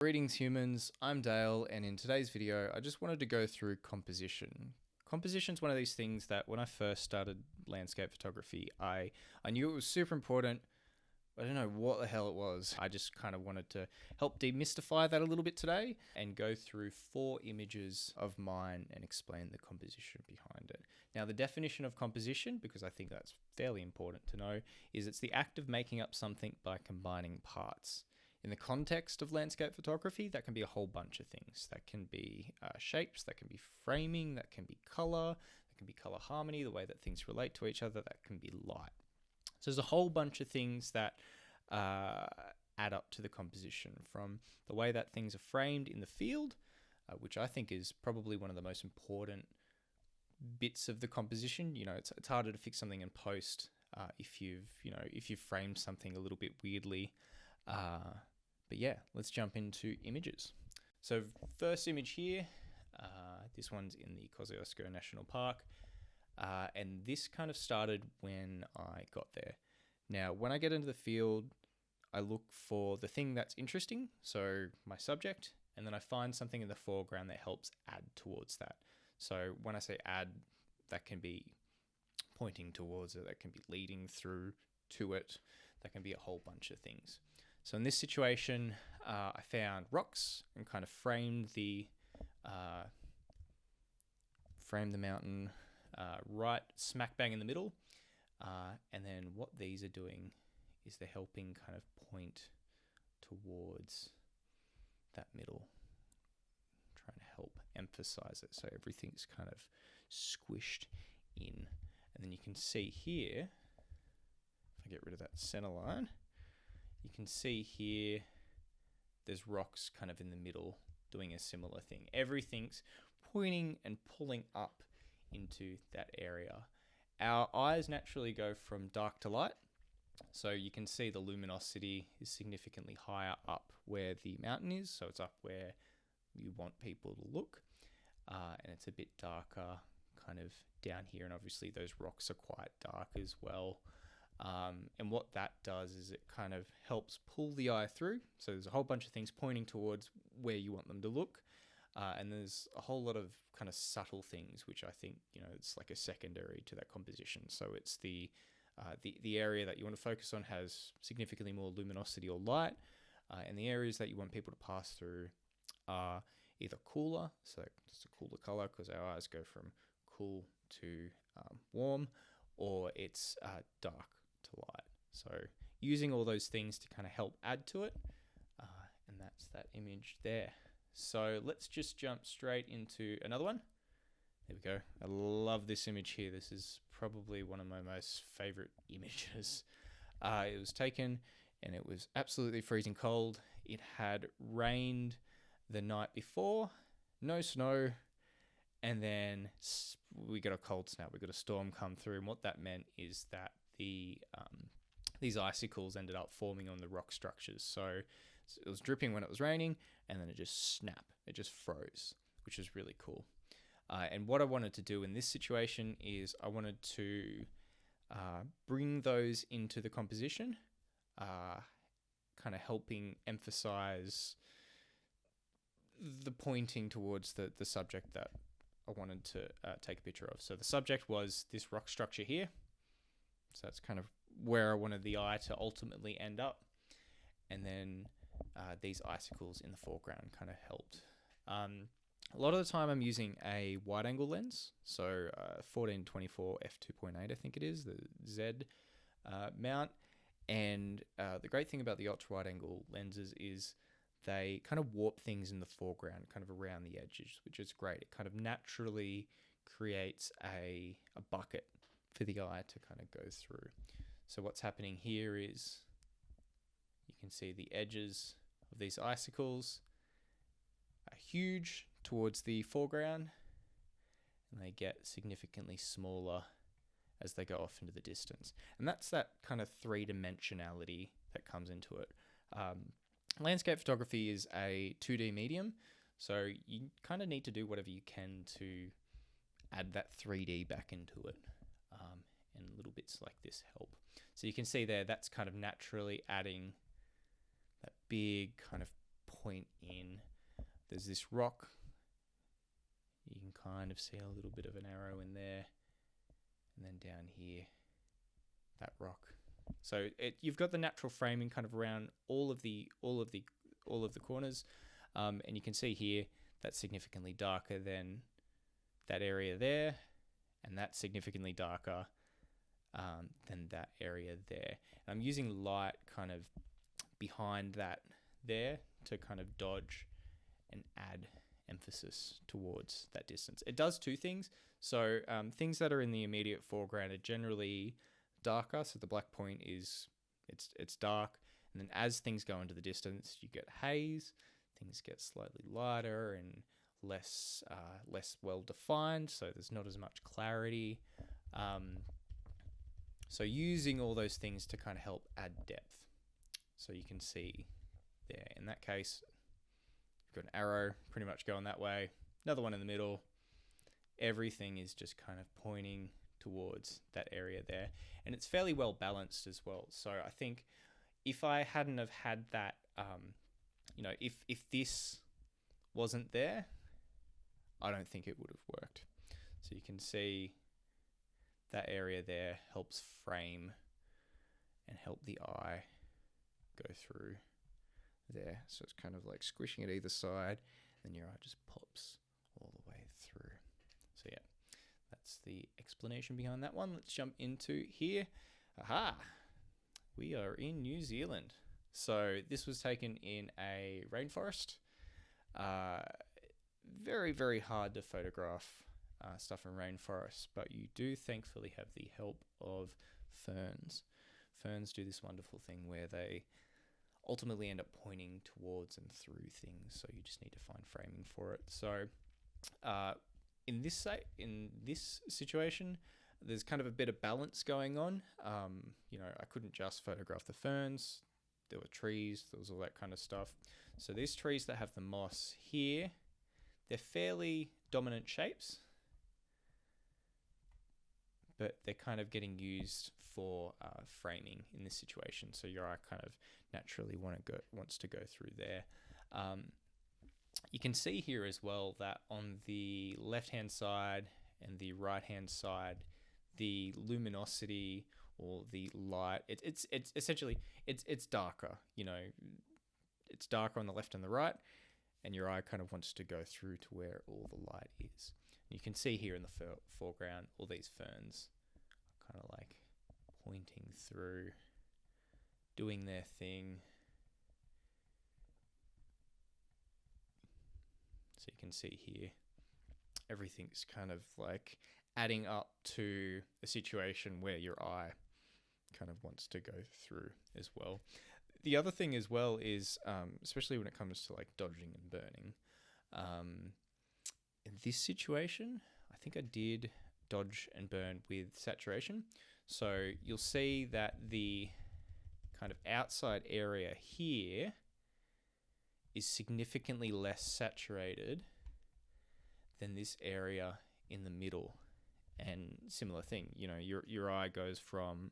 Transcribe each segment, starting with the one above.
Greetings humans, I'm Dale, and in today's video I just wanted to go through composition. Composition is one of these things that when I first started landscape photography, I knew it was super important. I don't know what the hell it was. I just kind of wanted to help demystify that a little bit today and go through 4 images of mine and explain the composition behind it. Now, the definition of composition, because I think that's fairly important to know, is it's the act of making up something by combining parts. In the context of landscape photography, that can be a whole bunch of things. That can be shapes, that can be framing, that can be color, that can be color harmony, the way that things relate to each other, that can be light. So there's a whole bunch of things that add up to the composition, from the way that things are framed in the field, which I think is probably one of the most important bits of the composition. You know, it's harder to fix something in post if you've framed something a little bit weirdly. But yeah, let's jump into images. So first image here, this one's in the Kosciuszko National Park. And this kind of started when I got there. Now, when I get into the field, I look for the thing that's interesting, so my subject, and then I find something in the foreground that helps add towards that. So when I say add, that can be pointing towards it, that can be leading through to it, that can be a whole bunch of things. So in this situation, I found rocks and kind of framed the mountain right smack bang in the middle. And then what these are doing is they're helping kind of point towards that middle, trying to help emphasize it so everything's kind of squished in. And then you can see here, if I get rid of that center line, you can see here there's rocks kind of in the middle doing a similar thing. Everything's pointing and pulling up into that area. Our eyes naturally go from dark to light, so you can see the luminosity is significantly higher up where the mountain is, so it's up where you want people to look, and it's a bit darker kind of down here, and obviously those rocks are quite dark as well. And what that does is it kind of helps pull the eye through. So there's a whole bunch of things pointing towards where you want them to look. And there's a whole lot of kind of subtle things, which I think, it's like a secondary to that composition. So it's the area that you want to focus on has significantly more luminosity or light. And the areas that you want people to pass through are either cooler, so just a cooler color because our eyes go from cool to warm, or it's dark to light. So using all those things to kind of help add to it, and that's that image there. So let's just jump straight into another one. There we go. I love this image here. This is probably one of my most favorite images. It was taken and it was absolutely freezing cold. It had rained the night before, no snow, and then we got a cold snap. We got a storm come through, and what that meant is that these icicles ended up forming on the rock structures. So it was dripping when it was raining, and then it just snapped. It just froze, which was really cool. And what I wanted to do in this situation is I wanted to bring those into the composition, kind of helping emphasize the pointing towards the subject that I wanted to take a picture of. So the subject was this rock structure here. So that's kind of where I wanted the eye to ultimately end up. And then these icicles in the foreground kind of helped. A lot of the time I'm using a wide angle lens. So 14-24 f2.8, I think it is, the Z mount. And the great thing about the ultra wide angle lenses is they kind of warp things in the foreground, kind of around the edges, which is great. It kind of naturally creates a bucket for the eye to kind of go through. So what's happening here is you can see the edges of these icicles are huge towards the foreground, and they get significantly smaller as they go off into the distance. And that's that kind of three-dimensionality that comes into it. Landscape photography is a 2D medium, so you kind of need to do whatever you can to add that 3D back into it, and little bits like this help. So you can see there, that's kind of naturally adding that big kind of point in. There's this rock. You can kind of see a little bit of an arrow in there, and then down here, that rock. So you've got the natural framing kind of around all of the corners, and you can see here that's significantly darker than that area there, and that's significantly darker than that area there. And I'm using light kind of behind that there to kind of dodge and add emphasis towards that distance. It does two things. So things that are in the immediate foreground are generally darker. So the black point is it's dark, and then as things go into the distance, you get haze. Things get slightly lighter and less well defined. So there's not as much clarity. So using all those things to kind of help add depth. So you can see there, in that case, you've got an arrow pretty much going that way, another one in the middle. Everything is just kind of pointing towards that area there. And it's fairly well balanced as well. So I think if I hadn't have had that, if this wasn't there, I don't think it would have worked. So you can see that area there helps frame and help the eye go through there. So it's kind of like squishing it either side, and your eye just pops all the way through. So yeah, that's the explanation behind that one. Let's jump into here. Aha! We are in New Zealand. So this was taken in a rainforest. Very, very hard to photograph stuff in rainforests, but you do thankfully have the help of ferns. Ferns do this wonderful thing where they ultimately end up pointing towards and through things, so you just need to find framing for it. So in this situation, there's kind of a bit of balance going on. I couldn't just photograph the ferns. There were trees, there was all that kind of stuff. So these trees that have the moss here, they're fairly dominant shapes, but they're kind of getting used for framing in this situation. So your eye kind of naturally wants to go through there. You can see here as well that on the left-hand side and the right-hand side, the luminosity or the light, it's essentially it's darker. It's darker on the left and the right, and your eye kind of wants to go through to where all the light is. And you can see here in the foreground all these ferns kind of like pointing through, doing their thing. So you can see here, everything's kind of like adding up to a situation where your eye kind of wants to go through as well. The other thing as well is, especially when it comes to like dodging and burning, in this situation, I think I did dodge and burn with saturation. So you'll see that the kind of outside area here is significantly less saturated than this area in the middle. And similar thing, your eye goes from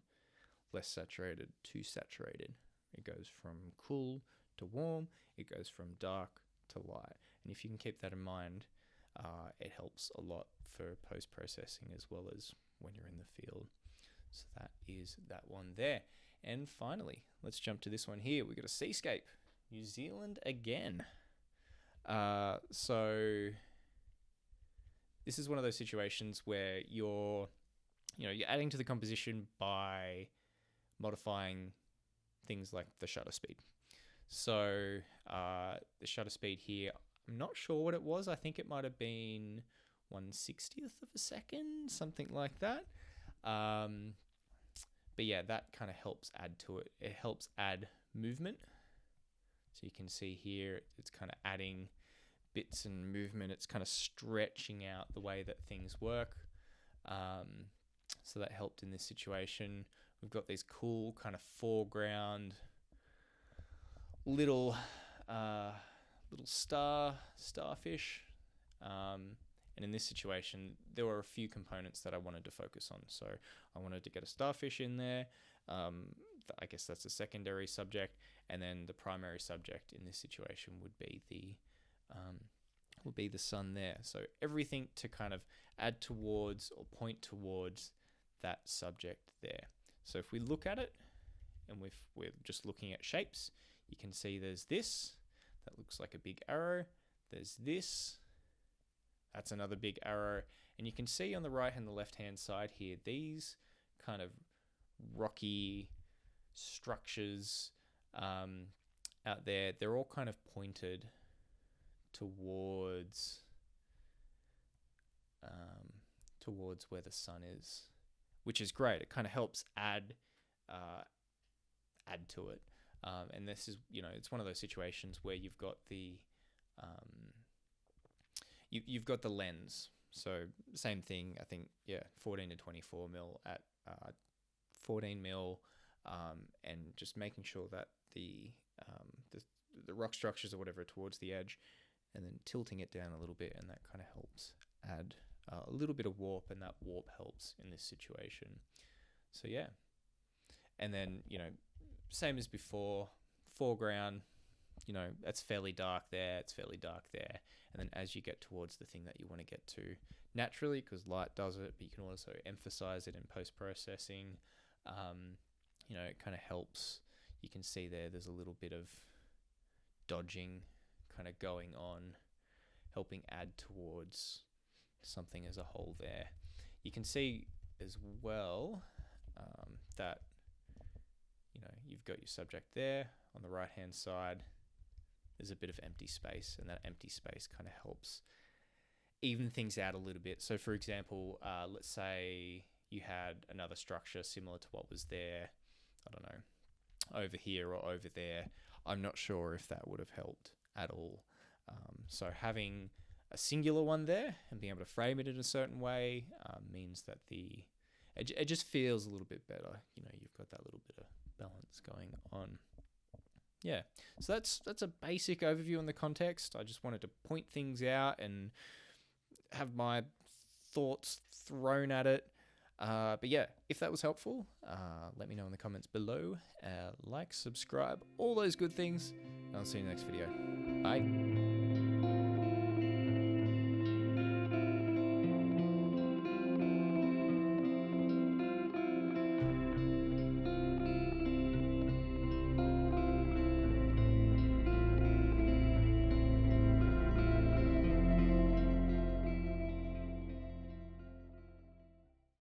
less saturated to saturated. It goes from cool to warm. It goes from dark to light. And if you can keep that in mind, it helps a lot for post-processing as well as when you're in the field. So that is that one there. And finally, let's jump to this one here. We've got a seascape. New Zealand again. So this is one of those situations where you're adding to the composition by modifying things like the shutter speed. So the shutter speed here, I'm not sure what it was. I think it might have been 1/60th of a second, something like that. But yeah, that kind of helps add to it. It helps add movement. So you can see here, it's kind of adding bits and movement. It's kind of stretching out the way that things work. So that helped in this situation. We've got these cool kind of foreground little starfish. And in this situation, there were a few components that I wanted to focus on. So I wanted to get a starfish in there. I guess that's a secondary subject, and then the primary subject in this situation would be the sun there. So everything to kind of add towards or point towards that subject there. So if we look at it, and we're just looking at shapes, you can see there's this, that looks like a big arrow. There's this, that's another big arrow. And you can see on the right and the left hand side here, these kind of rocky structures out there, they're all kind of pointed towards where the sun is, which is great. It kind of helps add to it. And this is, it's one of those situations where you've got the you've got the lens. So same thing, I think, 14 to 24 mil at 14 mil, and just making sure that the rock structures or whatever are towards the edge, and then tilting it down a little bit, and that kind of helps add a little bit of warp, and that warp helps in this situation. So yeah, and then same as before, foreground, that's fairly dark there, it's fairly dark there, and then as you get towards the thing that you want to get to naturally, because light does it, but you can also emphasize it in post-processing, it kind of helps. You can see there's a little bit of dodging kind of going on, helping add towards something as a whole there. You can see as well that you've got your subject there. On the right hand side there's a bit of empty space, and that empty space kind of helps even things out a little bit. So for example, let's say you had another structure similar to what was there, I don't know, over here or over there. I'm not sure if that would have helped at all. So having a singular one there and being able to frame it in a certain way means that it just feels a little bit better. You've got that little bit of balance going on. Yeah, so that's a basic overview on the context. I just wanted to point things out and have my thoughts thrown at it. But yeah, if that was helpful, let me know in the comments below. Like, subscribe, all those good things. And I'll see you in the next video. Bye.